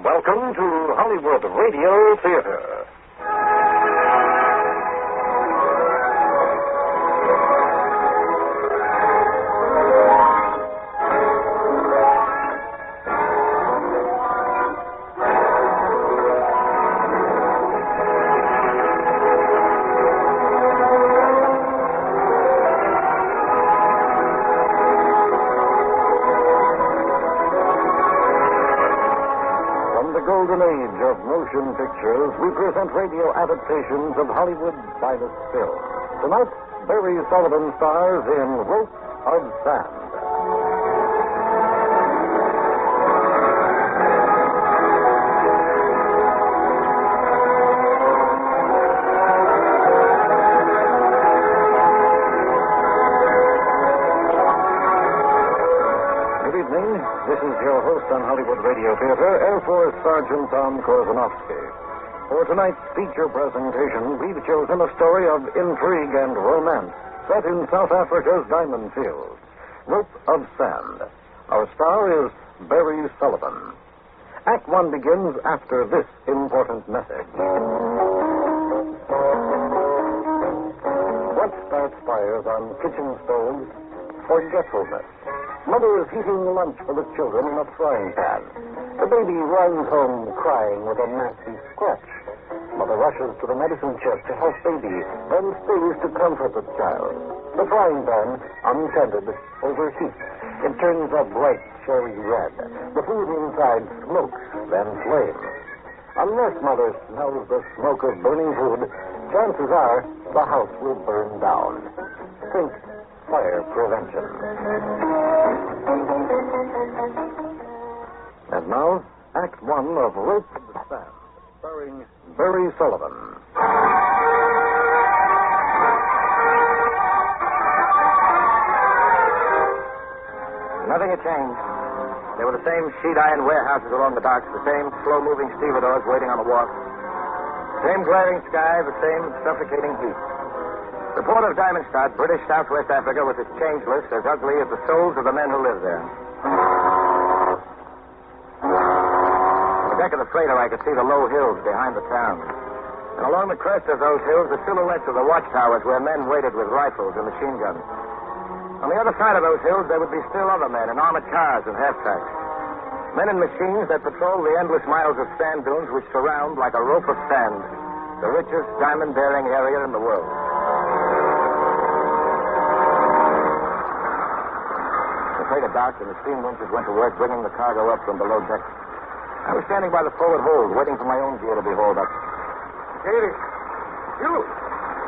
Welcome to Hollywood Radio Theater. Motion pictures, we present radio adaptations of Hollywood's finest films. Tonight, Barry Sullivan stars in Rope of Sand. This is your host on Hollywood Radio Theater, Air Force Sergeant Tom Korzenowski. For tonight's feature presentation, we've chosen a story of intrigue and romance set in South Africa's Diamond Fields, Rope of Sand. Our star is Barry Sullivan. Act One begins after this important message. What starts fires on kitchen stoves? Forgetfulness. Mother is heating lunch for the children in a frying pan. The baby runs home crying with a nasty scratch. Mother rushes to the medicine chest to help baby, then stays to comfort the child. The frying pan, untended, overheats. It turns a bright cherry red. The food inside smokes, then flames. Unless Mother smells the smoke of burning food, chances are the house will burn down. Think fire prevention. And now, Act One of Rope of the Sand, starring Barry Sullivan. Nothing had changed. There were the same sheet iron warehouses along the docks, the same slow-moving stevedores waiting on the wharf, same glaring sky, the same suffocating heat. The port of Diamondstadt, British Southwest Africa, was as changeless, as ugly as the souls of the men who lived there. On the deck of the freighter, I could see the low hills behind the town. And along the crest of those hills, the silhouettes of the watchtowers where men waited with rifles and machine guns. On the other side of those hills, there would be still other men in armored cars and half-tracks. Men in machines that patrol the endless miles of sand dunes which surround, like a rope of sand, the richest diamond-bearing area in the world. The freighter docked and the steam winches went to work bringing the cargo up from below deck. I was standing by the forward hold, waiting for my own gear to be hauled up. Davis! You!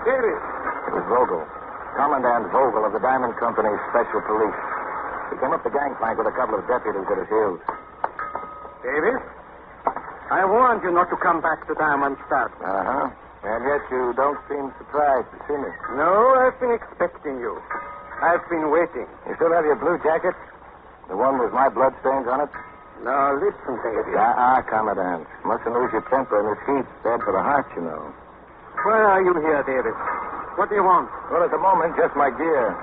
Davis! It was Vogel. Commandant Vogel of the Diamond Company's Special Police. He came up the gangplank with a couple of deputies at his heels. Davis? I warned you not to come back to Diamondstadt. Uh-huh. And yet you don't seem surprised to see me. No, I've been expecting you. I've been waiting. You still have your blue jacket? The one with my bloodstains on it? Now, listen, Davis. Commandant. Mustn't lose your temper in this heat. Bad for the heart, you know. Why are you here, Davis? What do you want? Well, at the moment, just my gear.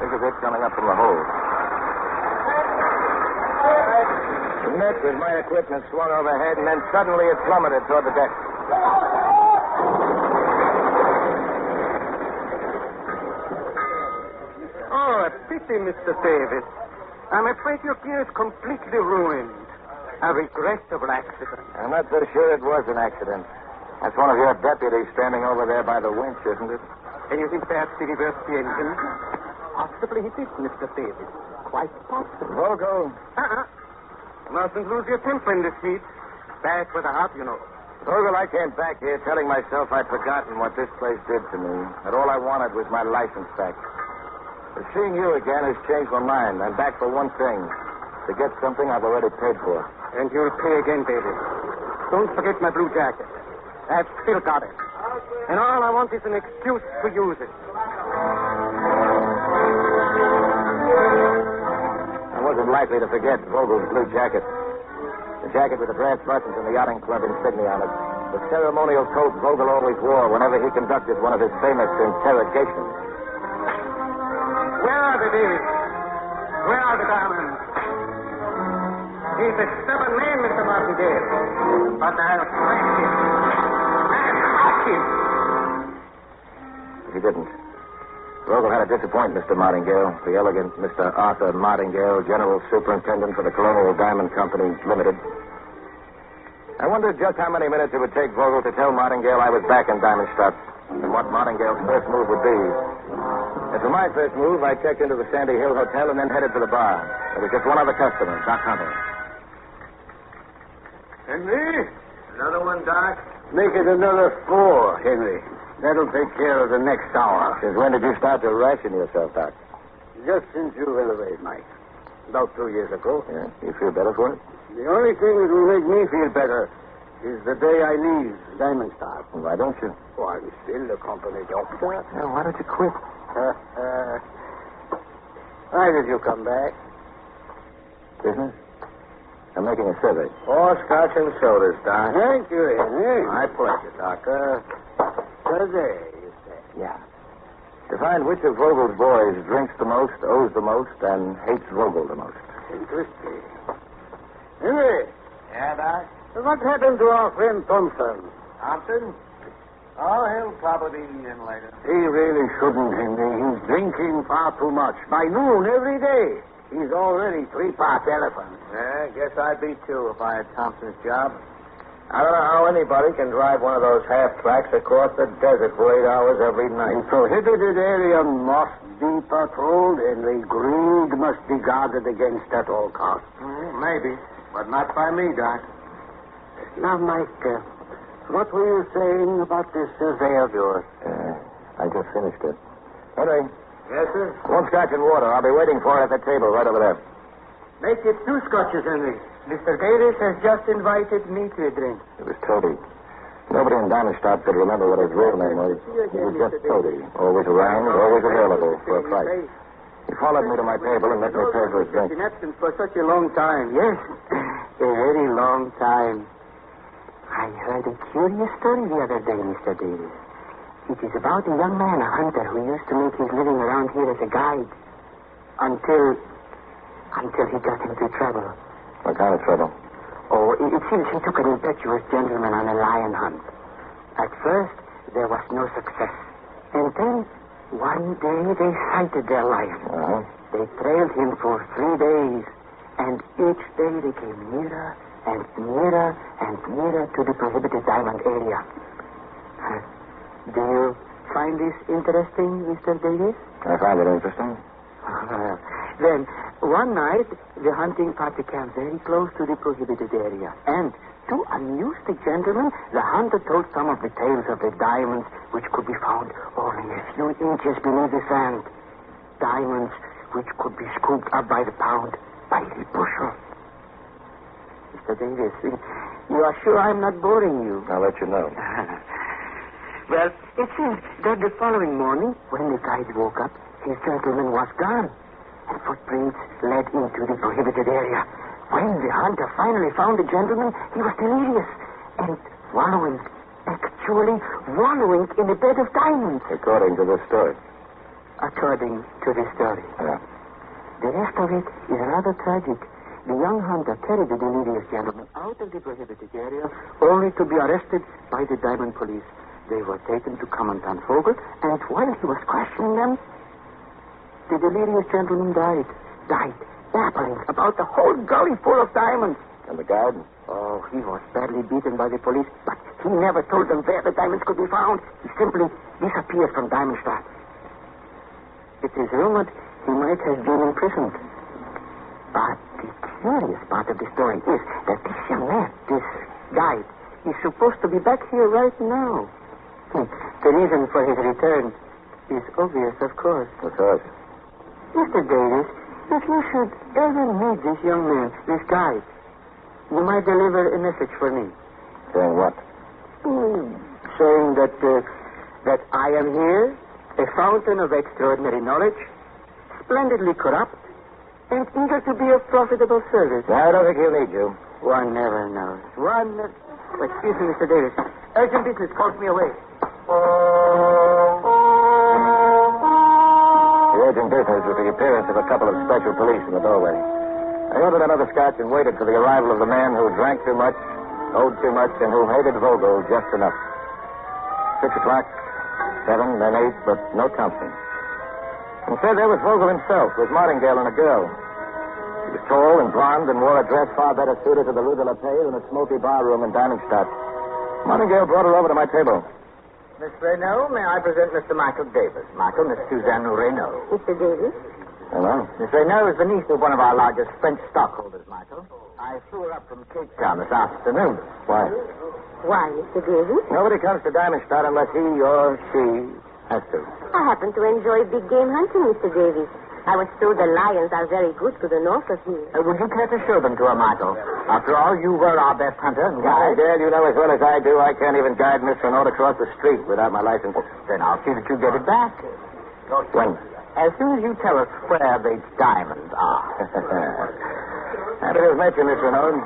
This is it coming up from the hold. The net with my equipment swung overhead, and then suddenly it plummeted toward the deck. Oh, a pity, Mr. Davis. I'm afraid your gear is completely ruined. A regrettable accident. I'm not so sure it was an accident. That's one of your deputies standing over there by the winch, isn't it? And you think perhaps he reversed the engine? Possibly he did, Mr. Davis. Quite possible. Vogel. Mustn't lose your temper in this heat. Bad for the heart, you know. Vogel, I came back here telling myself I'd forgotten what this place did to me. That all I wanted was my license back. But seeing you again has changed my mind. I'm back for one thing. To get something I've already paid for. And you'll pay again, Davis. Don't forget my blue jacket. I've still got it. And all I want is an excuse to use it. I wasn't likely to forget Vogel's blue jacket. The jacket with the brass buttons and the Yachting Club insignia on it. The ceremonial coat Vogel always wore whenever he conducted one of his famous interrogations. Where are they, Davis? Where are the diamonds? He's a stubborn man, Mr. Martindale. But I'll crush him. I'll crush him. He didn't. Vogel had to disappoint Mr. Martingale, the elegant Mr. Arthur Martingale, General Superintendent for the Colonial Diamond Company, Limited. I wondered just how many minutes it would take Vogel to tell Martingale I was back in Diamondstadt and what Martingale's first move would be. As for my first move, I checked into the Sandy Hill Hotel and then headed for the bar. There was just one other customer, Doc Hunter. Henry? Another one, Doc? Make it another 4, Henry. That'll take care of the next hour. Since when did you start to ration yourself, Doc? Just since you elevated, Mike. About 2 years ago. Yeah? You feel better for it? The only thing that will make me feel better is the day I leave Diamondstadt. Well, why don't you? Oh, I'm still the company doctor. Yeah, why don't you quit? Why did you come back? Business? I'm making a survey. 4 scotch and sodas, Doc. Thank you, Henry. My pleasure, Doctor. Today, you say? Yeah. To find which of Vogel's boys drinks the most, owes the most, and hates Vogel the most. Interesting. Henry. Yeah, Doc? What happened to our friend Thompson? Thompson? Oh, he'll probably be in later. He really shouldn't, Henry. He's drinking far too much. By noon every day. He's already 3 parts elephant. Yeah, guess I'd be too if I had Thompson's job. I don't know how anybody can drive one of those half-tracks across the desert for 8 hours every night. The prohibited area must be patrolled, and the greed must be guarded against at all costs. Maybe, but not by me, Doc. Now, Mike, what were you saying about this survey of yours? I just finished it. Henry. Yes, sir? One scotch and water. I'll be waiting for it at the table right over there. Make it 2 scotches, Henry. Mr. Davis has just invited me to a drink. It was Toady. Nobody in Diamondstadt could remember what his real name was. He was just Toady. Always around, always available for a price. He followed me to my table and let me pay for his drink. In absence for such a long time. Yes, a very long time. I heard a curious story the other day, Mr. Davis. It is about a young man, a hunter, who used to make his living around here as a guide until he got into trouble. What kind of trouble? Oh, it seems he took an impetuous gentleman on a lion hunt. At first, there was no success. And then, one day, they sighted their lion. Uh-huh. They trailed him for 3 days. And each day they came nearer and nearer and nearer to the prohibited diamond area. Do you find this interesting, Mr. Davis? I find it interesting. Then, one night, the hunting party came very close to the prohibited area. And, to amuse the gentleman, the hunter told some of the tales of the diamonds which could be found only a few inches beneath the sand. Diamonds which could be scooped up by the pound, by the bushel. Mr. Davis, you are sure I'm not boring you? I'll let you know. Well, it seems that the following morning, when the guide woke up, his gentleman was gone, and footprints led into the prohibited area. When the hunter finally found the gentleman, he was delirious and wallowing, actually wallowing in a bed of diamonds. According to the story. According to the story. Yeah. The rest of it is rather tragic. The young hunter carried the delirious gentleman out of the prohibited area, only to be arrested by the diamond police. They were taken to Commandant Vogel, and while he was questioning them, the delirious gentleman died, babbling about the whole gully full of diamonds. And the guide? Oh, he was badly beaten by the police, but he never told them where the diamonds could be found. He simply disappeared from Diamondstadt. It is rumored he might have been imprisoned. But the curious part of the story is that this young man, this guide, is supposed to be back here right now. The reason for his return is obvious, of course. Of course. Mr. Davis, if you should ever meet this young man, this guide, you might deliver a message for me. Saying what? Saying that I am here, a fountain of extraordinary knowledge, splendidly corrupt, and eager to be of profitable service. I don't think he'll need you. One never knows. Excuse me, Mr. Davis. Urgent business calls me away. The urgent business was the appearance of a couple of special police in the doorway. I ordered another scotch and waited for the arrival of the man who drank too much, owed too much, and who hated Vogel just enough. 6 o'clock, 7, then 8, but no Thompson. Instead, there was Vogel himself with Martingale and a girl. He was tall and blonde and wore a dress far better suited to the Rue de la Paix than a smoky bar room in Diamondstadt. Martingale brought her over to my table. Miss Renault, may I present Mr. Michael Davis? Michael, Miss Suzanne Renault. Mr. Davis? Hello. Miss Renault is the niece of one of our largest French stockholders, Michael. I flew her up from Cape Town this afternoon. Why? Why, Mr. Davis? Nobody comes to Diamondstadt unless he or she has to. I happen to enjoy big game hunting, Mr. Davis. I was told the lions are very good to the north of here. Would you care to show them to her, Michael? After all, you were our best hunter and My guide. Dad, you know as well as I do, I can't even guide Miss Renault across the street without my license. Then I'll see that you get it back. When? As soon as you tell us where the diamonds are. Happy to have met you, Miss Renault.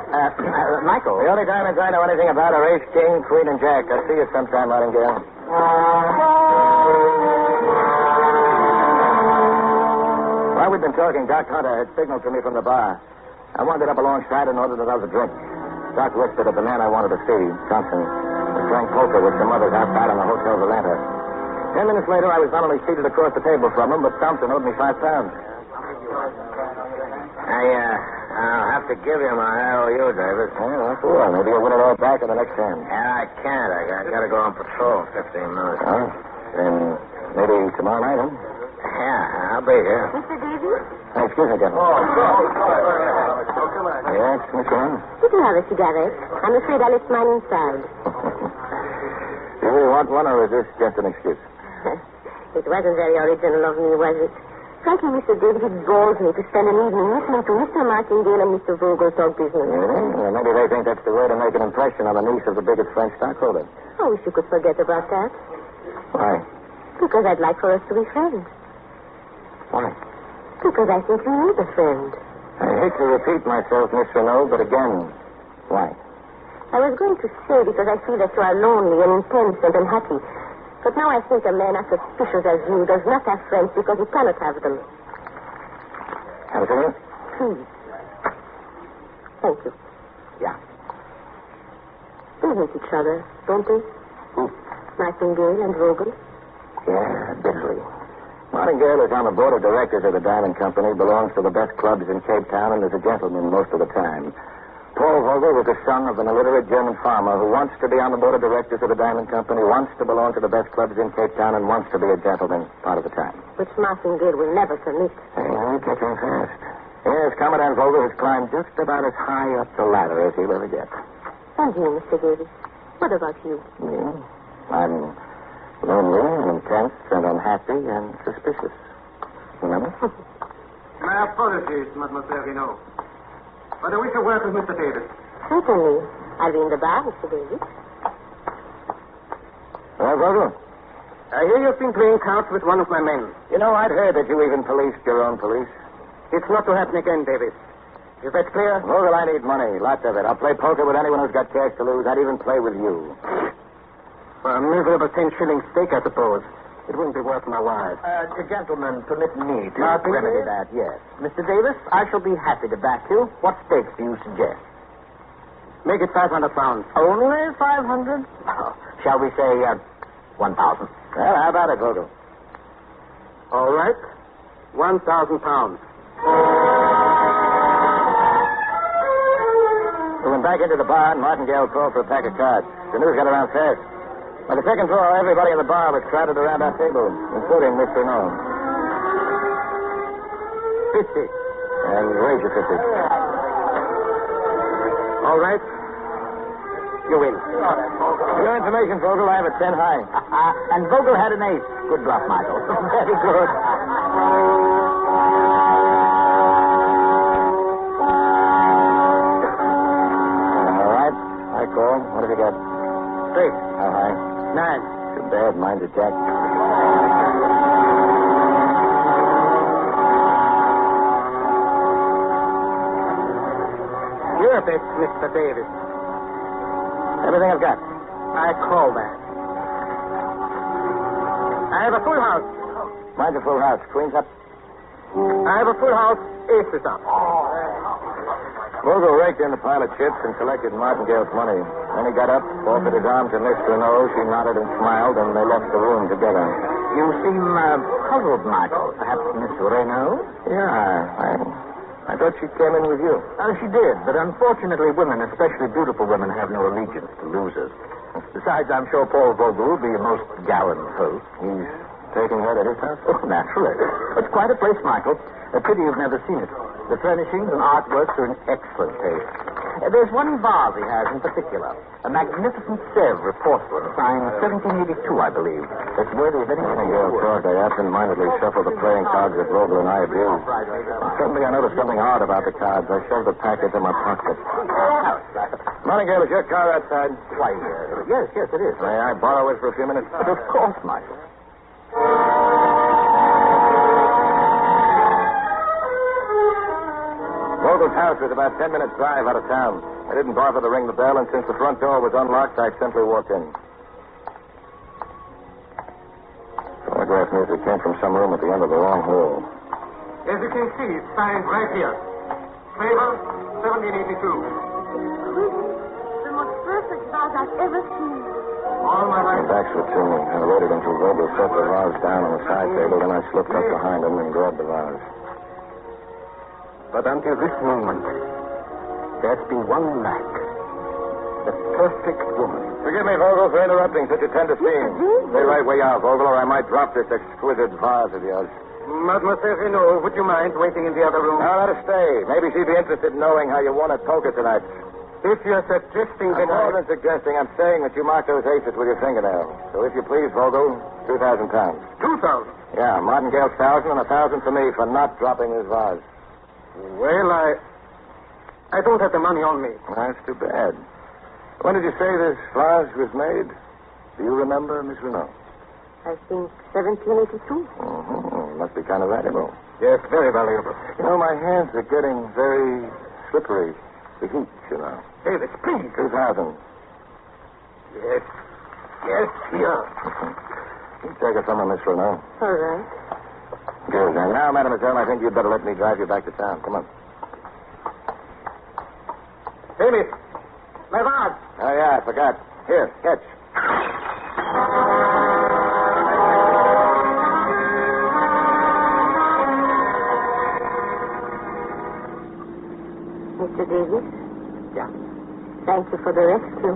Michael. The only diamonds I know anything about are ace, king, queen, and jack. I'll see you sometime, Martingale. While we'd been talking, Doc Hunter had signaled to me from the bar. I wandered up alongside and ordered another drink. Doc whispered at the man I wanted to see, Thompson, was playing poker with some others outside on the hotel veranda. 10 minutes later, I was not only seated across the table from him, but Thompson owed me £5. I'll have to give you my IOU, Davis. Yeah, that's all. Maybe you'll win it all back in the next hand. Yeah, I can't. I got to go on patrol 15 minutes. Oh, then maybe tomorrow night, huh? Yeah, I'll be here. Mr. Davis? Excuse me, Captain. Yes, Miss Renault? Would you have a cigarette? I'm afraid I left mine inside. Do you really want one, or is this just an excuse? It wasn't very original of me, was it? Frankly, Mr. Davis, it bores me to spend an evening listening to Mr. Martingale and Mr. Vogel talk business. Really? Well, maybe they think that's the way to make an impression on the niece of the biggest French stockholder. I wish you could forget about that. Why? Because I'd like for us to be friends. Why? Because I think you need a friend. I hate to repeat myself, Miss Renault, but again, why? I was going to say because I feel that you are lonely and intense and unhappy. But now I think a man as suspicious as you does not have friends because he cannot have them. Have a cigarette? Please. Thank you. Yeah. They hate each other, don't they? Who? Martingale and Vogel. Yeah, bitterly. Martingale is on the board of directors of the Diamond Company, belongs to the best clubs in Cape Town, and is a gentleman most of the time. Paul Vogel was the son of an illiterate German farmer who wants to be on the board of directors of the Diamond Company, wants to belong to the best clubs in Cape Town, and wants to be a gentleman part of the time. Which Martingale will never permit. Hey, I'm catching fast. Yes, Commandant Vogel has climbed just about as high up the ladder as he'll ever get. And you, Mr. Davis. What about you? Me? I'm lonely and intense and unhappy and suspicious. Remember? My apologies, Mademoiselle Renault. But I wish to work with Mr. Davis. Certainly. I'll be in the bar, Mr. Davis. Well, Vogel, I hear you've been playing cards with one of my men. you know, I'd heard that you even policed your own police. It's not to happen again, Davis. Is that clear? Vogel, I need money, lots of it. I'll play poker with anyone who's got cash to lose. I'd even play with you. For a miserable 10-shilling stake, I suppose. It wouldn't be worth my while. Gentlemen, permit me to Martingale? remedy that, yes. Mr. Davis, I shall be happy to back you. What stakes do you suggest? Make it 500 pounds. Only 500? Oh, shall we say 1,000? Well, how about it, Vogel? All right. 1,000 pounds. We went back into the bar, and Martingale called for a pack of cards. The news got around fast. By the second draw, everybody in the bar was crowded around our table, including Miss Renault. 50. And raise your 50. All right. You win. For your information, Vogel, I have a 10 high. And Vogel had an ace. Good bluff, Michael. Very good. All right. I call. What have you got? Straight. How high? 9. Too bad. Mine's a jack. You're a bit, Mr. Davis. Everything I've got. I call that. I have a full house. Mine's a full house. Queen's up. I have a full house. Ace is up. Vogel raked in the pile of chips and collected Martingale's money. Then he got up, offered his arm to Miss Renault. She nodded and smiled, and they left the room together. You seem puzzled, Michael. Perhaps Miss Renault? Yeah, I thought she came in with you. She did, but unfortunately women, especially beautiful women, have no allegiance to losers. Besides, I'm sure Paul Vogel will be a most gallant host. He's taking her to his house? Oh, naturally. It's quite a place, Michael. A pity you've never seen it. The furnishings and artworks are in excellent taste. There's one vase he has in particular. A magnificent Sèvres porcelain, signed 1782, I believe. That's worthy of any Martingale thought I absent-mindedly shuffled the playing cards that Vogel and I abused. Suddenly I noticed something odd about the cards. I shoved the package in my pocket. Martingale, is your car outside? Why, yes, it is. May I borrow it for a few minutes? But of course, Michael. Vogel's house was about 10 minutes' drive out of town. I didn't bother to ring the bell, and since the front door was unlocked, I simply walked in. Phonograph music came from some room at the end of the long hall. As you can see, it's signed right here. Favor, 1782. The most perfect vase I've ever seen. All my My life. backs were to me. I waited until Vogel set the vase down on the side table, then I slipped up behind him and grabbed the vase. But until this moment, there's been one lack. The perfect woman. Forgive me, Vogel, for interrupting such a tender scene. Stay right where you are, Vogel, or I might drop this exquisite vase of yours. Mademoiselle Renault, would you mind waiting in the other room? Now, let her stay. Maybe she'd be interested in knowing how you won at poker tonight. If you're suggesting that More than suggesting, I'm saying that you marked those aces with your fingernail. So if you please, Vogel, 2,000 pounds. 2,000. Yeah, Martingale's 1,000 and 1,000 for me for not dropping this vase. Well, I don't have the money on me. That's too bad. When did you say this vase was made? Do you remember, Miss Renault? I think 1782. Mm-hmm. Must be kind of valuable. Yes, very valuable. You know, my hands are getting very slippery. The heat, you know. Davis, please. 2,000. Yes. Yes, here. You take it from her, Miss Renault. All right. Good. And now, mademoiselle, I think you'd better let me drive you back to town. Come on. Davis, my vase. Oh, yeah, I forgot. Here, catch. Mr. Davis? Yeah. Thank you for the rescue.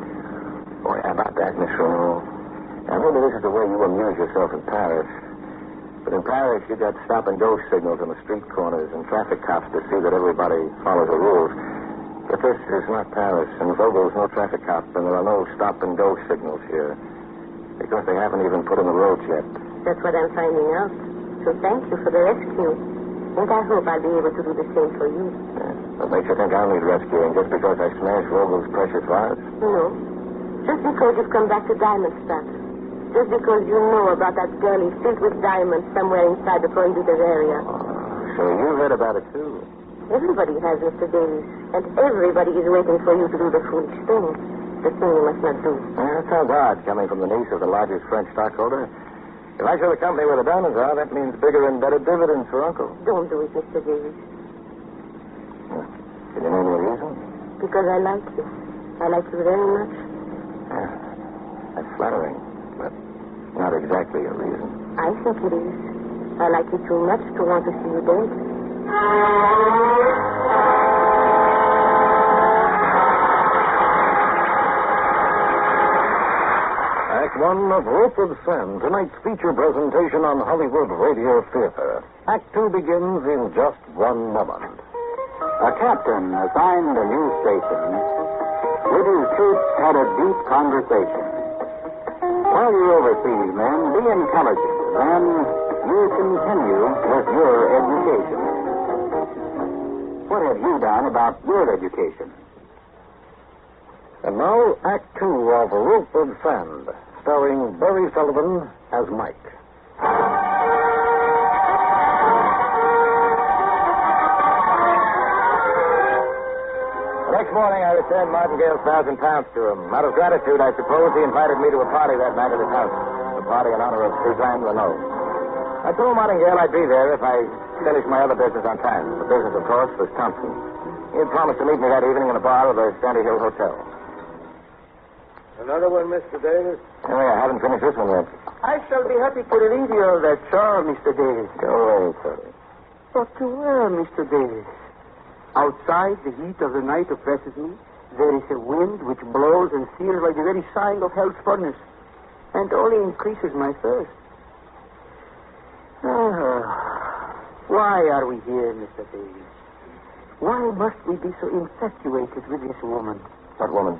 Boy, how about that, Miss Renault? Now, maybe this is the way you amuse yourself in Paris. But in Paris, you got stop-and-go signals on the street corners and traffic cops to see that everybody follows the rules. But this is not Paris. In Vogel's no traffic cop, and there are no stop-and-go signals here. Because they haven't even put in the roads yet. That's what I'm finding out. So thank you for the rescue. And I hope I'll be able to do the same for you. Yeah. What makes you think I'll need rescuing just because I smashed Vogel's precious vase? No. Just because you've come back to Diamond Stuff. Just because you know about that girlie filled with diamonds somewhere inside the prohibited area. So you heard about it, too. Everybody has, Mr. Davis. And everybody is waiting for you to do the foolish thing. The thing you must not do. Yeah, that sounds odd, coming from the niece of the largest French stockholder. If I show the company where the diamonds are, that means bigger and better dividends for Uncle. Don't do it, Mr. Davis. Can you name me a reason? Because I like you. I like you very much. Yeah, that's flattering, but not exactly a reason. I think it is. I like you too much to want to see you dead. Act one of Rope of Sand, tonight's feature presentation on Hollywood Radio Theater. Act two begins in just one moment. A captain assigned a new station with his troops had a deep conversation. While you're overseas, men, be intelligent. Then you continue with your education. What have you done about your education? And now, Act two of Rope of Sand, starring Barry Sullivan as Mike. Next morning, I returned Martingale's 1,000 pounds to him. Out of gratitude, I suppose, he invited me to a party that night at his house. A party in honor of Suzanne Renault. I told Martingale I'd be there if I finished my other business on time. The business, of course, was Thompson. He had promised to meet me that evening in the bar of the Sandy Hill Hotel. Another one, Mr. Davis? Oh, yeah, I haven't finished this one yet. I shall be happy to relieve you of that chore, Mr. Davis. Go away, Cody. But where, Mr. Davis? Outside, the heat of the night oppresses me. There is a wind which blows and feels like the very sighing of hell's furnace, and only increases my thirst. Why are we here, Mr. Davis? Why must we be so infatuated with this woman? What woman?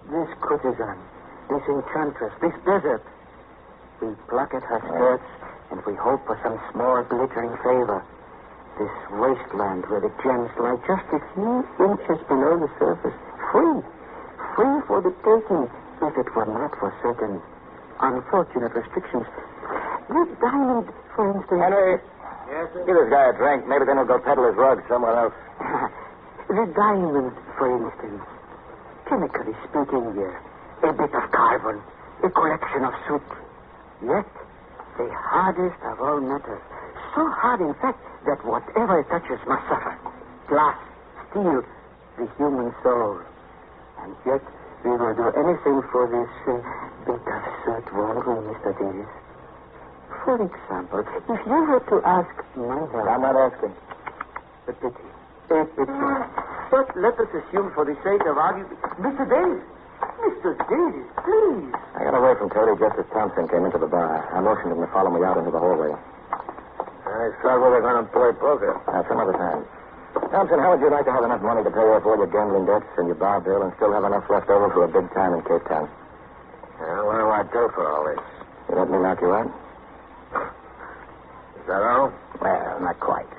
This courtesan, this enchantress, this desert. We pluck at her skirts, and we hope for some small glittering favor. This wasteland where the gems lie just a few inches below the surface. Free for the taking, if it were not for certain unfortunate restrictions. This diamond, for instance... Henry, Yes, sir? give this guy a drink. Maybe then he'll go peddle his rug somewhere else. The diamond, for instance. Chemically speaking, a bit of carbon, a collection of soot. Yet, the hardest of all metals. So hard, in fact, that whatever it touches must suffer. Glass, steel, the human soul. And yet, we will do anything for this bit of soot, won't we, Mr. Davis? For example, if you were to ask my help... I'm not asking. A pity. But let us assume for the sake of argument... Mr. Davis! Mr. Davis, please! I got away from Cody just as Thompson came into the bar. I motioned him to follow me out into the hallway. I thought we were going to play poker. Some other time. Thompson, how would you like to have enough money to pay off all your gambling debts and your bar bill and still have enough left over for a big time in Cape Town? What do I do for all this? You let me knock you out? Is that all? Well, not quite.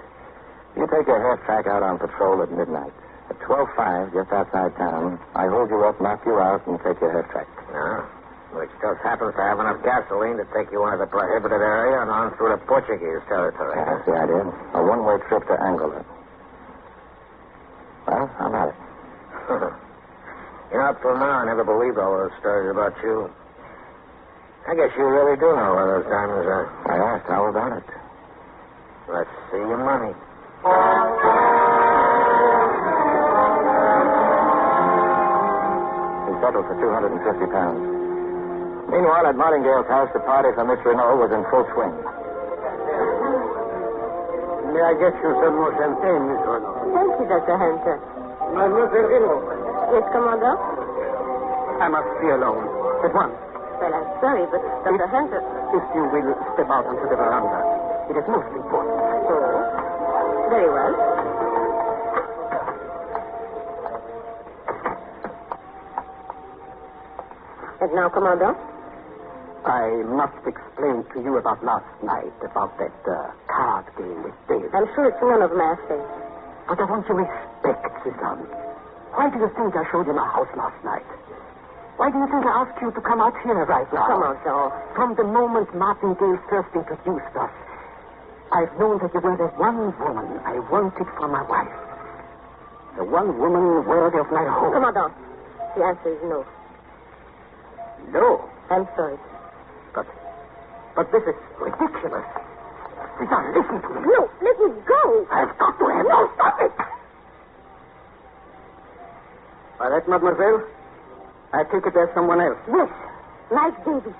You take your half track out on patrol at midnight. At 12:05, just outside town, I hold you up, knock you out, and take your half track. Yeah. Which just happens to have enough gasoline to take you out of the prohibited area and on through the Portuguese territory. Yeah, that's the idea. A one-way trip to Angola. Well, I'm at it. You know, up till now, I never believed all those stories about you. I guess you really do know where those diamonds are. I asked, how about it? Let's see your money. He settled for £250. Meanwhile, at Martingale's house, the party for Miss Renault was in full swing. May I get you some more champagne, Miss Renault? Thank you, Dr. Hunter. Mademoiselle Renault. Yes, Commodore? I must be alone. At once. Well, I'm sorry, but Dr. Hunter... If you will step out onto the veranda. It is most important. Oh, very well. And now, Commodore? I must explain to you about last night, about that card game with Dave. I'm sure it's none of my affairs. But I want you to respect Suzanne. Why do you think I showed you my house last night? Why do you think I asked you to come out here right now? Commodore. From the moment Martingale first introduced us, I've known that you were the one woman I wanted for my wife. The one woman worthy of my home. Commodore, the answer is no. No. I'm sorry. But this is ridiculous. Suzanne, listen to me. No, let me go. I've got to have... No, stop it! All right, mademoiselle. I take it there's someone else. Yes, like Davis.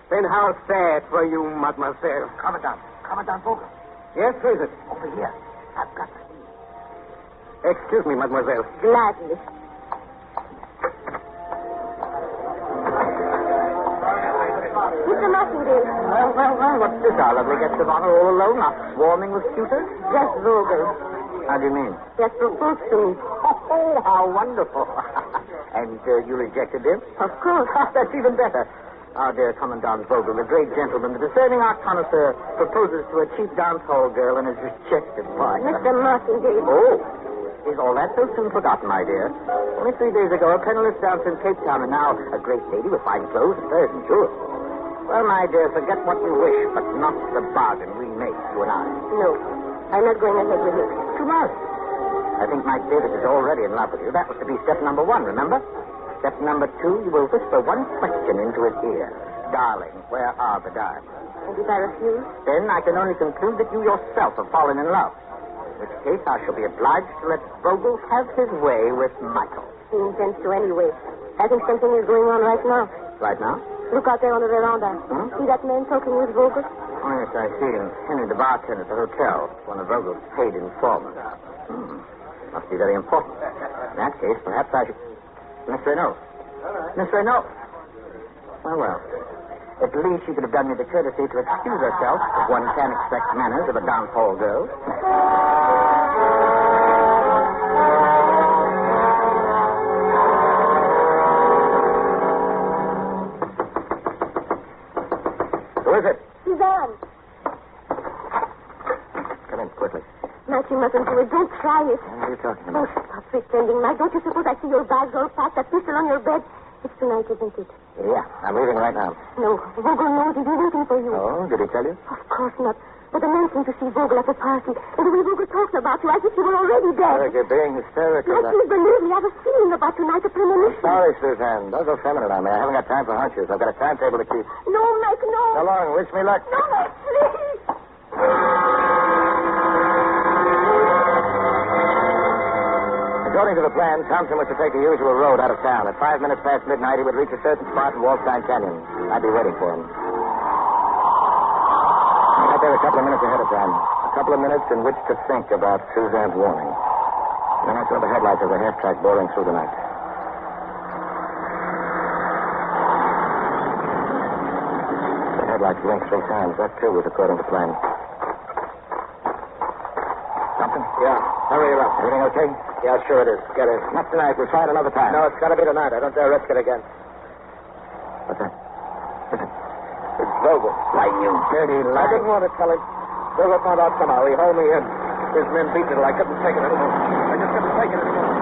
Then how sad for you, mademoiselle. Commandant Vogel. Yes, who is it? Over here. I've got the key. Excuse me, mademoiselle. Gladly. Mr. Martingale. Well, what's this? Our lovely gets the bottle all alone, not swarming with suitors? Just Vogel. How do you mean? Just proposed to me. Oh, how wonderful. And you rejected him? Of course. That's even better. Our dear Commandant Vogel, the great gentleman, the discerning art connoisseur, proposes to a cheap dance hall girl and is rejected by her. Mr. Martingale. Oh, is all that so soon forgotten, my dear? Only 3 days ago, a penniless dancer in Cape Town, and now a great lady with fine clothes and furs and jewels. Well, my dear, forget what you wish, but not the bargain we made, you and I. No, I'm not going ahead with it. You must. I think Mike Davis is already in love with you. That was to be step number 1, remember? Step number 2, you will whisper one question into his ear. Darling, where are the diamonds? And if I refuse? Then I can only conclude that you yourself have fallen in love. In which case, I shall be obliged to let Vogel have his way with Michael. He intends to anyway. I think something is going on right now. Right now? Look out there on the veranda. See that man talking with Vogel? Oh, yes, I see him. Henry, the bartender at the hotel. One of Vogel's paid informants. Must be very important. In that case, perhaps I should... Miss Renault. Miss Renault. Well. At least she could have done me the courtesy to excuse herself, as one can expect manners of a down-hall girl. Who is it? Suzanne. Come in, quickly. Mike, you mustn't do it. Don't try it. What are you talking Oh, about? stop pretending, Mike. Don't you suppose I see your bags all packed, that pistol on your bed? It's tonight, isn't it? Yeah, I'm leaving right now. No, Vogel knows he's waiting for you. Oh, did he tell you? Of course not. But the man came to see Vogel at the party, and the way Vogel talks about you, as if you were already dead. Look, you're being hysterical. Mike, please believe me. I have a feeling about tonight, a premonition. Sorry, Suzanne. Don't go feminine on me. I haven't got time for hunches. I've got a timetable to keep. No, Mike, no. So long. Wish me luck. No, Mike, please. According to the plan, Thompson was to take the usual road out of town. At 5 minutes past midnight, he would reach a certain spot in Wallstein Canyon. I'd be waiting for him. I got there a couple of minutes ahead of time. A couple of minutes in which to think about Suzanne's warning. Then I saw the headlights of the half track boring through the night. The headlights blinked 3 times. That, too, was according to plan. Something? Yeah. Hurry up. Everything okay? Yeah, sure it is. Get in. Not tonight. We'll try it another time. No, it's got to be tonight. I don't dare risk it again. What's that? Listen. It's Vogel. Why, you dirty I lie. didn't want to tell him. Vogel found out somehow. He hauled me in. His men beat me till I couldn't take it anymore. I just couldn't take it anymore.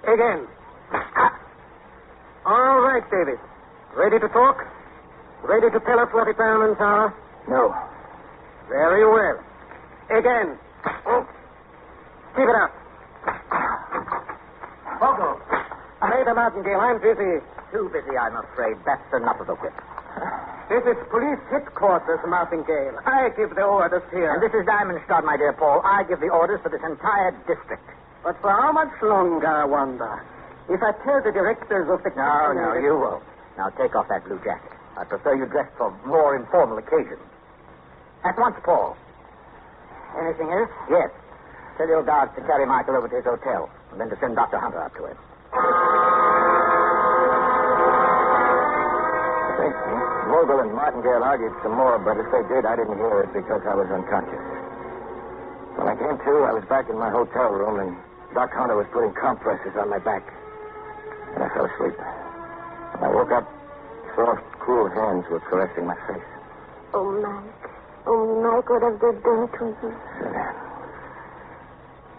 Again. All right, David. Ready to talk? Ready to tell us what the diamonds are? No. Very well. Again. Keep it up. Vogel. Major Martingale, I'm busy. Too busy, I'm afraid. That's enough of the whip. This is police headquarters, Martingale. I give the orders here. And this is Diamondstadt, my dear Paul. I give the orders for this entire district. But for how much longer, I wonder? If I tell the directors of the... No, you won't. Now, take off that blue jacket. I prefer you dressed for more informal occasions. At once, Paul. Anything else? Yes. Tell your guards to carry Michael over to his hotel, and then to send Dr. Hunter up to him. I think Vogel and Martingale argued some more, but if they did, I didn't hear it because I was unconscious. When I came to, I was back in my hotel room, and Doc Hunter was putting compresses on my back. And I fell asleep. When I woke up, soft, cool hands were caressing my face. Oh, Mike. Oh, Mike, what have they done to you?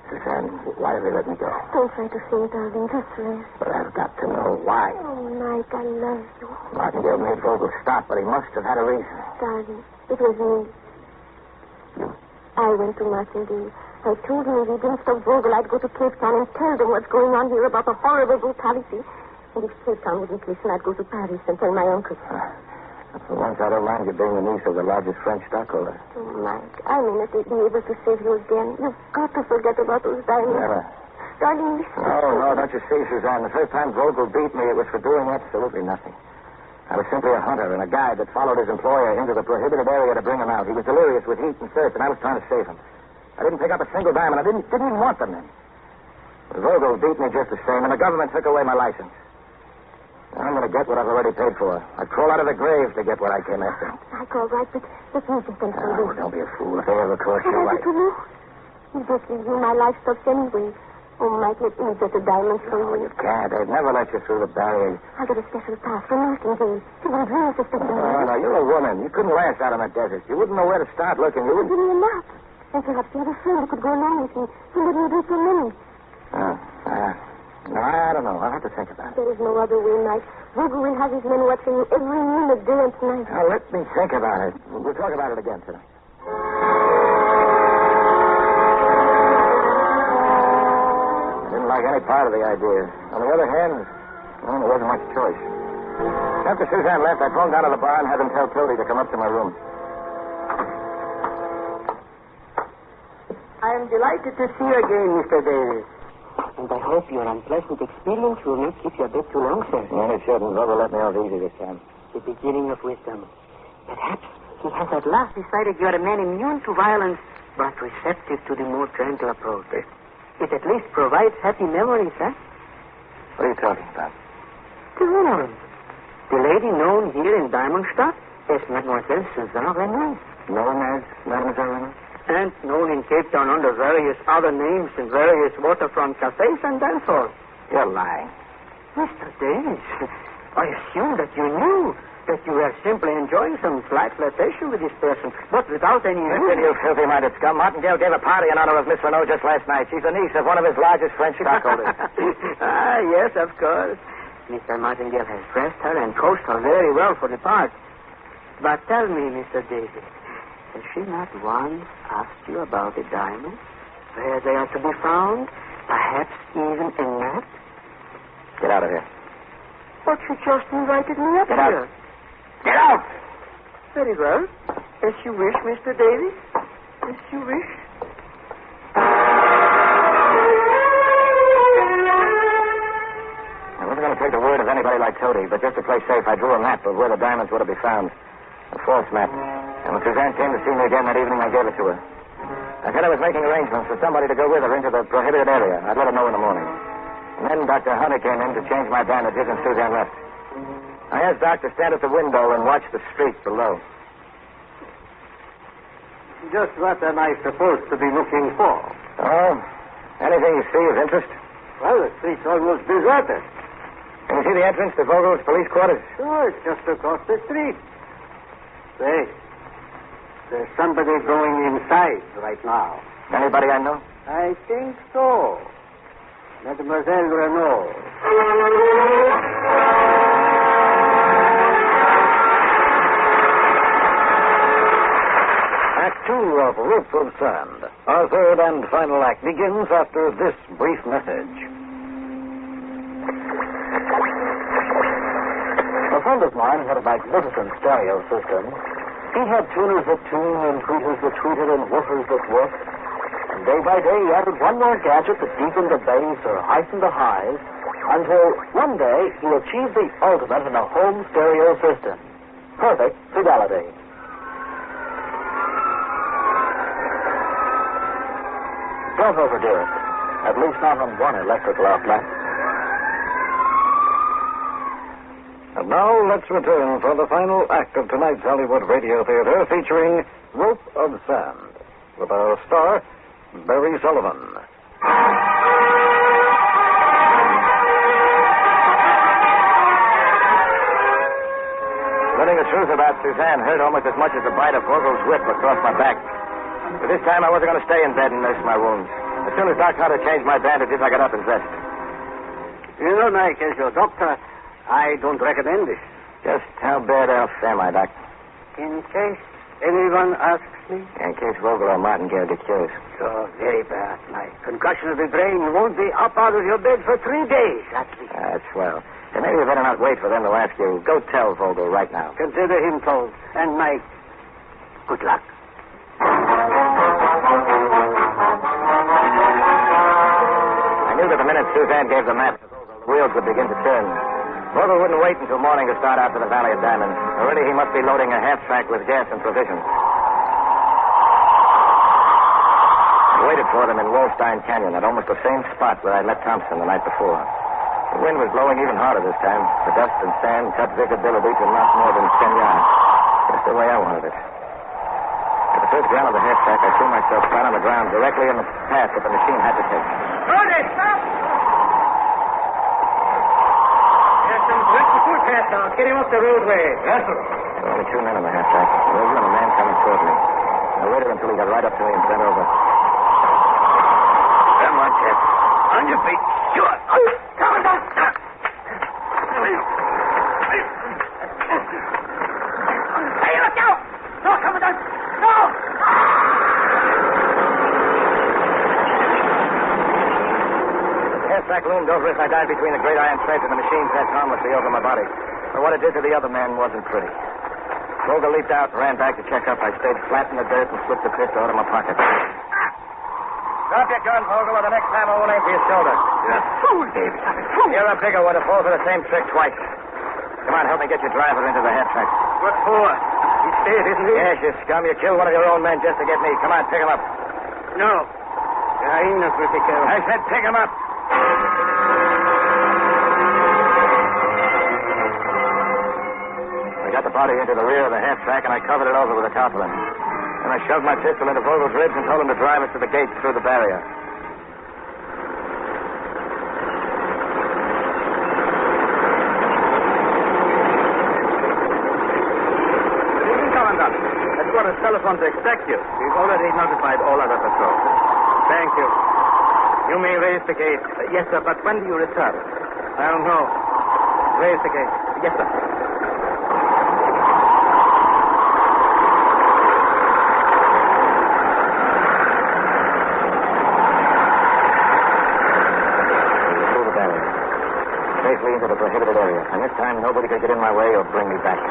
Suzanne, why have they let me go? Don't try to think, darling. Just rest. But I've got to know why. Oh, Mike, I love you. Martingale made Vogel stop, but he must have had a reason. Darling, it was me. I went to Martingale. I told him if he didn't stop Vogel, I'd go to Cape Town and tell them what's going on here about the horrible brutality. And if Cape Town wouldn't listen, I'd go to Paris and tell my uncle. For once, I don't mind you being the niece of the largest French stockholder. Oh, Mike, I may not be able to save you again. You've got to forget about those diamonds. Never. Darling, listen. No, don't you see, Suzanne? The first time Vogel beat me, it was for doing absolutely nothing. I was simply a hunter and a guide that followed his employer into the prohibited area to bring him out. He was delirious with heat and thirst, and I was trying to save him. I didn't pick up a single diamond. I didn't even want them then. But Vogel beat me just the same, and the government took away my license. I'm going to get what I've already paid for. I'd crawl out of the grave to get what I came after. Mike, all right, but let me just tell Oh, you. don't be a fool. If they ever cross What your have life. to do? You just leave you my livestock anyway. Oh, Mike, let me get the diamonds for Oh, you. you can't. I'd never let you through the barrier. I got a special pass from Martingale. You wouldn't dream of suspecting me. Oh, no, you're a woman. You couldn't last out in the desert. You wouldn't know where to start looking. You wouldn't... Give me a map. And perhaps you have a friend who could go along with me. Who wouldn't do so many. No, I don't know. I'll have to think about it. There is no other way, Mike. Vogel will have his men watching you every minute, day and night. Now, let me think about it. We'll talk about it again tonight. I didn't didn't like any part of the idea. On the other hand, well, there wasn't much choice. After Suzanne left, I phoned down to the bar and had them tell Tildy to come up to my room. I am delighted to see you again, Mr. Davis. And I hope your unpleasant experience will not keep you a bit too long, sir. No, it shouldn't. Rover let me off easy this time. The beginning of wisdom. Perhaps he has at last decided you are a man immune to violence, but receptive to the more gentle approach. It at least provides happy memories, huh? What are you talking about? The woman. The lady known here in Diamondstadt as Mademoiselle Suzanne Renaud. Known as Mademoiselle Renaud? And known in Cape Town under various other names in various waterfront cafes and dance halls. You're lying. Mr. Davis, I assume that you knew that you were simply enjoying some slight flirtation with this person, but without any... Listen, you filthy-minded scum. Martingale gave a party in honor of Miss Renaud just last night. She's the niece of one of his largest French stockholders. Yes, of course. Mr. Martingale has dressed her and coached her very well for the part. But tell me, Mr. Davis, has she not once asked you about the diamonds? Where they are to be found? Perhaps even a map? Get out of here. But she just invited me up Get here. out. Get out! Very well. As you wish, Mr. Davis. As you wish. I wasn't going to take the word of anybody like Toady, but just to play safe, I drew a map of where the diamonds were to be found. A false map. And when Suzanne came to see me again that evening, I gave it to her. I said I was making arrangements for somebody to go with her into the prohibited area. I'd let her know in the morning. And then Dr. Hunter came in to change my bandages, and Suzanne left. I asked Doc to stand at the window and watch the street below. Just what am I supposed to be looking for? Oh, anything you see of interest? Well, the street's almost deserted. Can you see the entrance to Vogel's police quarters? Sure, it's just across the street. Say, there's somebody going inside right now. Anybody I know? I think so. Mademoiselle Renaud. Act 2 of Rope of Sand. Our third and final act begins after this brief message. A friend of mine had a magnificent stereo system. He had tuners that tune and tweeters that tweeted and woofers that woofed. And day by day he added one more gadget that deepened the bass or heightened the highs until one day he achieved the ultimate in a home stereo system. Perfect fidelity. Don't overdo it. At least not on one electrical outlet. And now let's return for the final act of tonight's Hollywood Radio Theater featuring Rope of Sand with our star, Barry Sullivan. Learning the truth about Suzanne hurt almost as much as the bite of Vogel's whip across my back. But this time I wasn't going to stay in bed and nurse my wounds. As soon as Doc Hunter changed my bandages, I got up and dressed. You know, Mike, as your doctor, I don't recommend this. Just how bad off am I, Doc? In case anyone asks me. In case Vogel or Martingale get curious. Oh, very bad, Mike. Concussion of the brain. You won't be up out of your bed for 3 days, at least. That's swell. Then maybe you better not wait for them to ask you. Go tell Vogel right now. Consider him told. And, Mike, good luck. I knew that the minute Suzanne gave the map, the wheels would begin to turn. Vogel wouldn't wait until morning to start out to the Valley of Diamonds. Already he must be loading a half-track with gas and provisions. I waited for them in Wallstein Canyon at almost the same spot where I met Thompson the night before. The wind was blowing even harder this time. The dust and sand cut visibility to not more than 10 yards. Just the way I wanted it. At the first ground of the half-track, I threw myself flat on the ground directly in the path that the machine had to take. Hold it! Stop! There's some dreadful footpath now. Get him up the roadway. Yes, sir. There were only 2 men on the half-track. Rover and a man coming toward me. I waited until he got right up to me and bent over. Come on, Jeff. On your feet. Sure. Come on, Doc. Hey, look out! No, come on, Doc. No! The track loomed over us. I died between the great iron treads and the machine pressed harmlessly over my body. But what it did to the other man wasn't pretty. Vogel leaped out and ran back to check up. I stayed flat in the dirt and slipped the pistol out of my pocket. Drop your gun, Vogel, or the next time I won't aim for your shoulder. You're a fool, Davis. I'm a fool. You're a bigger one to fall for the same trick twice. Come on, help me get your driver into the half track. What for? He's dead, isn't he? Yes, you scum. You killed one of your own men just to get me. Come on, pick him up. No. The hyenas will take care of him. I said pick him up. I got the body into the rear of the half track, and I covered it over with a tarpaulin. And I shoved my pistol into Vogel's ribs and told him to drive us to the gate through the barrier. Good evening, Commandant. Headquarters telephone to expect you. We've already notified all other patrols. Thank you. You may raise the gate. Yes, sir, but when do you return? I don't know. Raise the gate. Yes, sir. Safely into the prohibited area. And this time, nobody could get in my way or bring me back.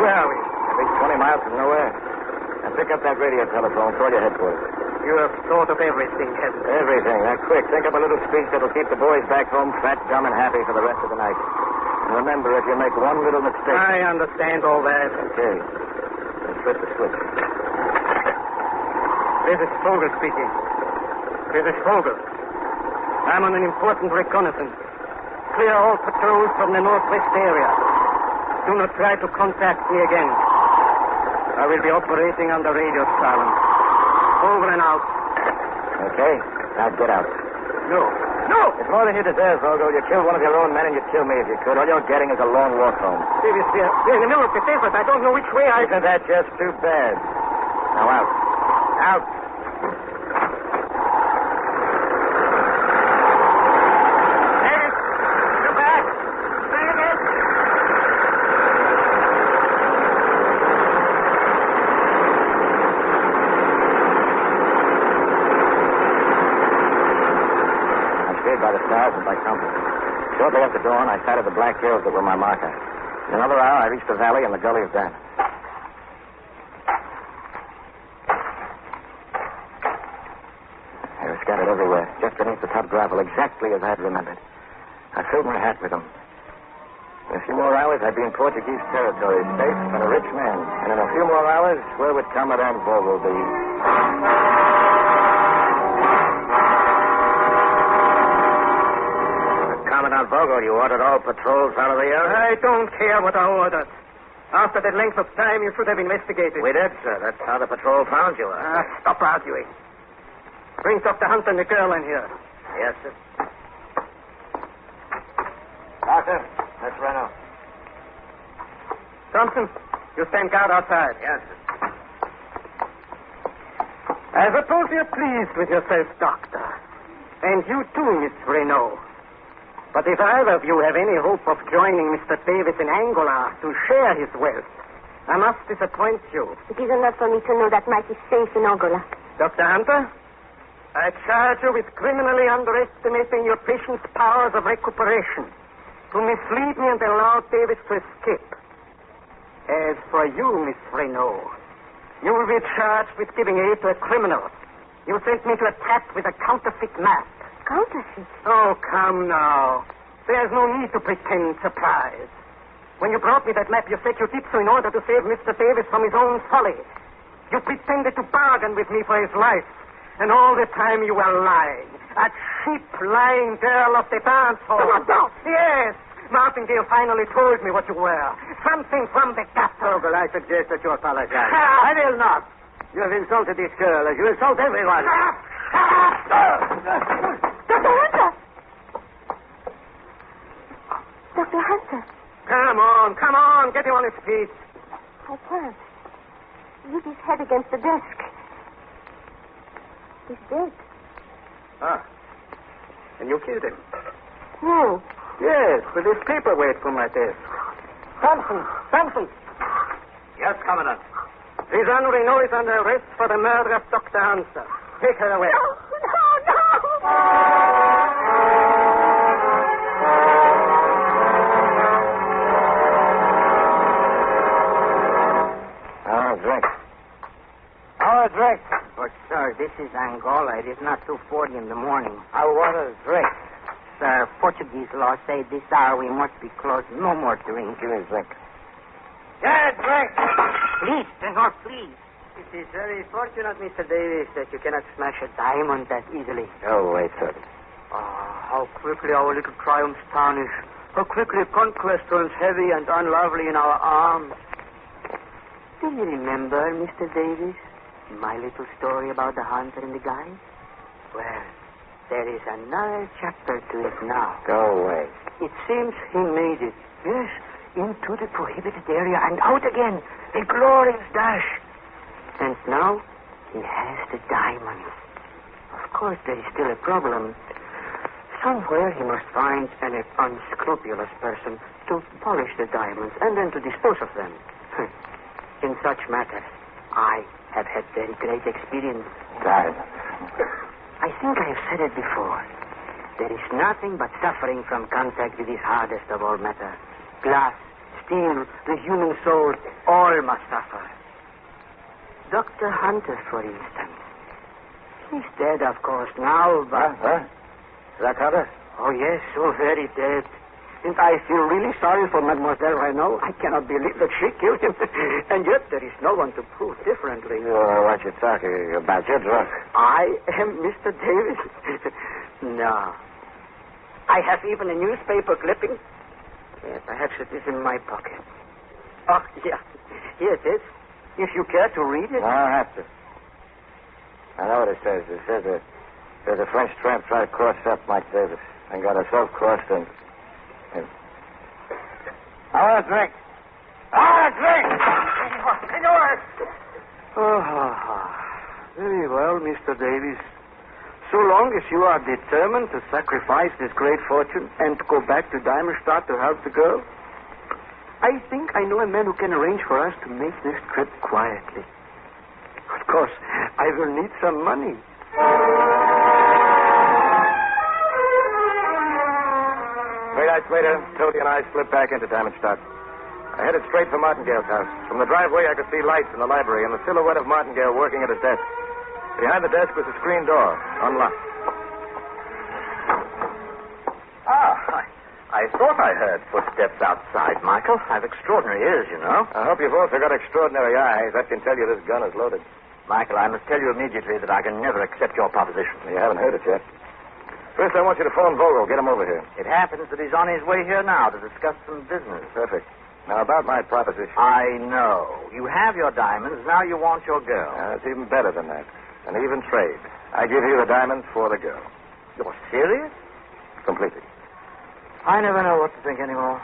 Where are we? At least 20 miles from nowhere. Now pick up that radio telephone. Call your headquarters. You have thought of everything, haven't you? Everything. Now, quick. Think up a little speech that'll keep the boys back home fat, dumb, and happy for the rest of the night. And remember, if you make one little mistake... I understand all that. Okay. Then flip the switch. This is Vogel speaking. This is Vogel. I'm on an important reconnaissance. Clear all patrols from the northwest area. Do not try to contact me again. I will be operating under radio silence. Over and out. Okay. Now get out. No. No! It's more than you deserve, Vogel. You killed one of your own men and you'd kill me if you could. All you're getting is a long walk home. Davis, we're in the middle of the desert. I don't know which way I... Isn't that just too bad? Now out. Out. By the stars and by compass. Shortly after dawn, I sighted the black hills that were my marker. In another hour, I reached the valley and the gully of death. They were scattered everywhere, just beneath the top gravel, exactly as I had remembered. I filled my hat with them. In a few more hours, I'd be in Portuguese territory, safe and a rich man. And in a few more hours, where would Commandant Vogel be? Commandant Vogel, you ordered all patrols out of the area? I don't care what I ordered. After that length of time, you should have investigated. We did, sir. That's how the patrol found you. Stop arguing. Bring Dr. Hunter and the girl in here. Yes, sir. Doctor, Miss Reno. Thompson, you stand guard outside. Yes, sir. I suppose you're pleased with yourself, Doctor. And you too, Miss Reno. But if either of you have any hope of joining Mr. Davis in Angola to share his wealth, I must disappoint you. It is enough for me to know that Mike is safe in Angola. Dr. Hunter, I charge you with criminally underestimating your patient's powers of recuperation, to mislead me and allow Davis to escape. As for you, Miss Reno, you will be charged with giving aid to a criminal. You sent me to attack with a counterfeit map. Counterfeit? Oh, come now. There's no need to pretend surprise. When you brought me that map, you said you did so in order to save Mr. Davis from his own folly. You pretended to bargain with me for his life. And all the time you were lying. A cheap, lying girl of the dance hall. Commandant! Yes. Martingale finally told me what you were. Something from the gutter. Well, I suggest that you apologize. I will not. You have insulted this girl as you insult everyone. Dr. Hunter! Dr. Hunter. Come on. Get him on his feet. I can't. Hit his head against the desk. He's dead. Ah. And you killed him? No. Yes, with this paperweight from my desk. Thompson! Yes, Commandant. Suzanne Renault is under arrest for the murder of Dr. Hunter. Take her away. No. Drink. But, sir, this is Angola. It is not 2:40 in the morning. I want a drink. Sir, Portuguese law say this hour we must be closed. No more drink. Give me a drink. Yeah, drink. Please, senor, please. It is very fortunate, Mr. Davis, that you cannot smash a diamond that easily. Oh, wait, sir. How quickly our little triumphs tarnish. How quickly conquest turns heavy and unlovely in our arms. Do you remember, Mr. Davis, my little story about the hunter and the guide? Well, there is another chapter to it now. Go away. It seems he made it. Yes, into the prohibited area and out again. A glorious dash. And now he has the diamonds. Of course, there is still a problem. Somewhere he must find an unscrupulous person to polish the diamonds and then to dispose of them. In such matters, I have had very great experience. Diamonds. I think I have said it before. There is nothing but suffering from contact with this hardest of all matter. Glass, steel, the human soul, all must suffer. Dr. Hunter, for instance. He's dead, of course, now, but... Huh? Is that Hunter? Oh, yes, so very dead. And I feel really sorry for Mademoiselle Renault. I cannot believe that she killed him. And yet there is no one to prove differently. You don't know what you're talking about. You're drunk. I am Mr. Davis? No. I have even a newspaper clipping. Yeah, perhaps it is in my pocket. Oh, yeah. Here it is. If you care to read it. I don't have to. I know what it says. It says there's a French tramp tried to cross up Mike Davis and got herself crossed and... I want a drink. I want a drink! Very well, Mr. Davis. So long as you are determined to sacrifice this great fortune and to go back to Diamondstadt to help the girl, I think I know a man who can arrange for us to make this trip quietly. Of course, I will need some money. Three nights later, Toby and I slipped back into Diamondstadt. I headed straight for Martingale's house. From the driveway, I could see lights in the library and the silhouette of Martingale working at his desk. Behind the desk was a screen door, unlocked. I thought I heard footsteps outside, Michael. I've extraordinary ears, you know. I hope you've also got extraordinary eyes. That can tell you this gun is loaded. Michael, I must tell you immediately that I can never accept your proposition. You haven't heard it yet. First, I want you to phone Vogel. Get him over here. It happens that he's on his way here now to discuss some business. Perfect. Now, about my proposition. I know. You have your diamonds. Now you want your girl. It's even better than that. An even trade. I give you the diamonds for the girl. You're serious? Completely. I never know what to think anymore.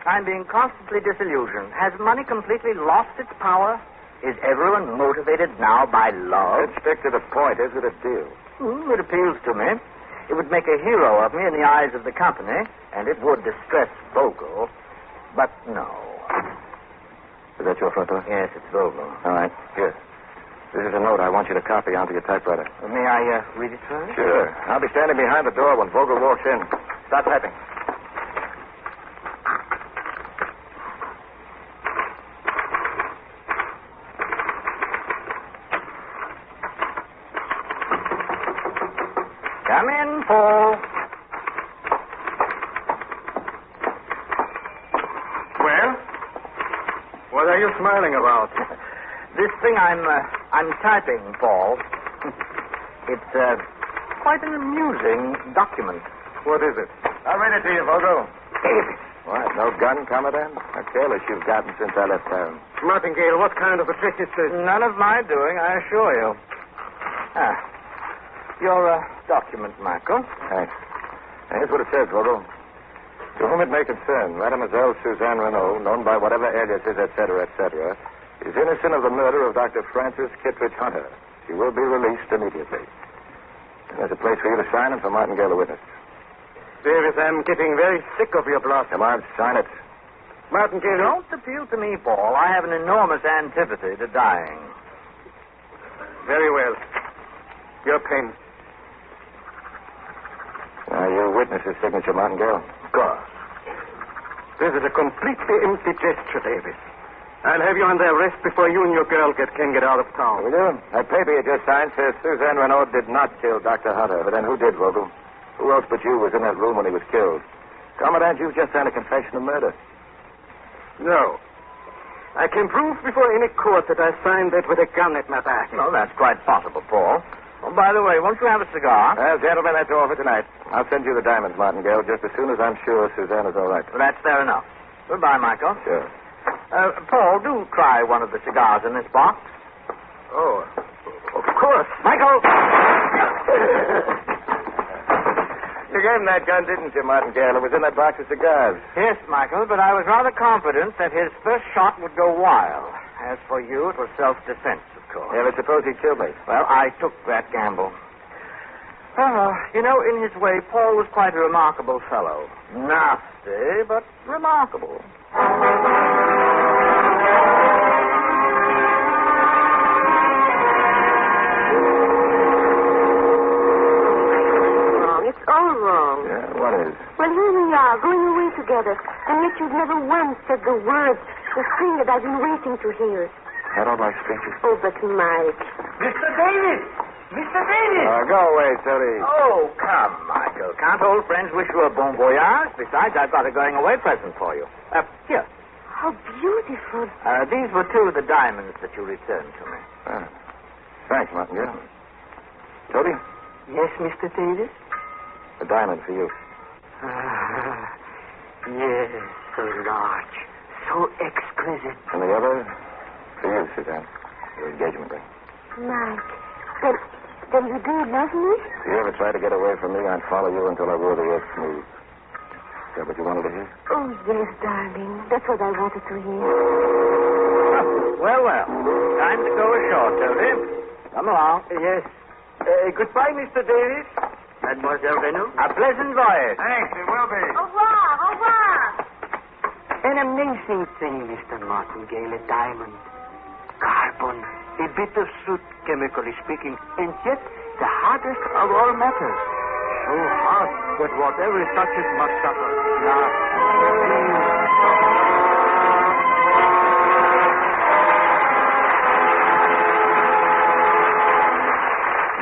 I'm being constantly disillusioned. Has money completely lost its power? Is everyone motivated now by love? Let's stick to the point. Is it a deal? It appeals to me. It would make a hero of me in the eyes of the company, and it would distress Vogel. But no. Is that your front door? Yes, it's Vogel. All right. Here. This is a note I want you to copy onto your typewriter. May I read it first? Sure. I'll be standing behind the door when Vogel walks in. Start typing. Come in, Paul. Well? What are you smiling about? This thing I'm typing, Paul. It's quite an amusing document. What is it? I'll read it to you, Vogel. What? No gun, Commandant? How careless you've gotten since I left town. Martingale, what kind of a trick is this? None of my doing, I assure you. Your document, Michael. Thanks. Now, here's what it says, Vogel. To whom it may concern, Mademoiselle Suzanne Renault, known by whatever aliases, etc., is innocent of the murder of Dr. Francis Kittredge Hunter. She will be released immediately. And there's a place for you to sign and for Martingale to witness. Davis, I'm getting very sick of your bluff. Come on, sign it. Martingale. Don't appeal to me, Paul. I have an enormous antipathy to dying. Very well. Your pen. You witness his signature, Martingale? Of course. This is a completely empty gesture, Davis. I'll have you under arrest before you and your girl can get out of town. Will you? That paper you just signed says Suzanne Renaud did not kill Dr. Hunter. But then who did, Vogel? Who else but you was in that room when he was killed? Commandant, you've just signed a confession of murder. No. I can prove before any court that I signed that with a gun at my back. Well, that's quite possible, Paul. Oh, by the way, won't you have a cigar? Gentlemen, that's all for tonight. I'll send you the diamonds, Martingale, just as soon as I'm sure Suzanne is all right. Well, that's fair enough. Goodbye, Michael. Sure. Paul, do try one of the cigars in this box. Oh, of course. Michael! You gave him that gun, didn't you, Martingale? It was in that box of cigars. Yes, Michael, but I was rather confident that his first shot would go wild. As for you, it was self-defense, of course. Yeah, but suppose he killed me. Well, I took that gamble. Oh, you know, in his way, Paul was quite a remarkable fellow. Nasty, but remarkable. It's all wrong. Yeah, what is? Well, here we are, going away together, and yet you've never once said the words, the thing that I've been waiting to hear. I don't like strangers. Oh, but Mike. Mr. Davis! Mr. Davis! Go away, Tony. Oh, come, Michael. Can't old friends wish you a bon voyage? Besides, I've got a going-away present for you. Here. How beautiful. These were two of the diamonds that you returned to me. Thanks, Martingale. Tony, Yes, Mr. Davis? a diamond for you. Yes, so large, so exquisite. And the other for you, Suzanne. Your engagement ring. Mike, then you do love me? If you ever try to get away from me, I'd follow you until I wore the earth smooth. Is that what you wanted to hear? Oh, yes, darling. That's what I wanted to hear. Well. Time to go ashore, Tony. Come along. Yes. Goodbye, Mr. Davis. Mademoiselle Renaud. A pleasant voyage. Thanks, it will be. Au revoir. An amazing thing, Mr. Martingale, a diamond. Carbon, a bit of soot, chemically speaking, and yet the hardest of all metals. So hard that whatever it touches must suffer.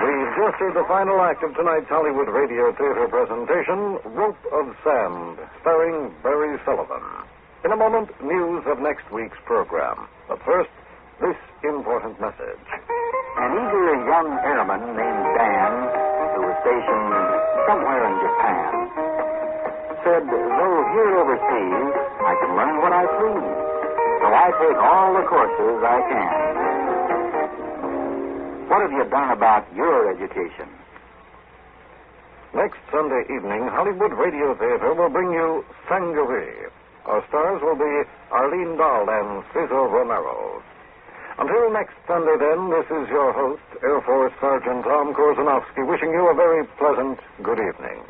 We've just heard the final act of tonight's Hollywood Radio Theater presentation, Rope of Sand, starring Barry Sullivan. In a moment, news of next week's program. But first, this important message. An eager young airman named Dan, who was stationed somewhere in Japan, said, though here overseas, I can learn what I please. So I take all the courses I can. What have you done about your education? Next Sunday evening, Hollywood Radio Theater will bring you Sangaree. Our stars will be Arlene Dahl and Cesar Romero. Until next Sunday, then, this is your host, Air Force Sergeant Tom Korzenowski, wishing you a very pleasant good evening.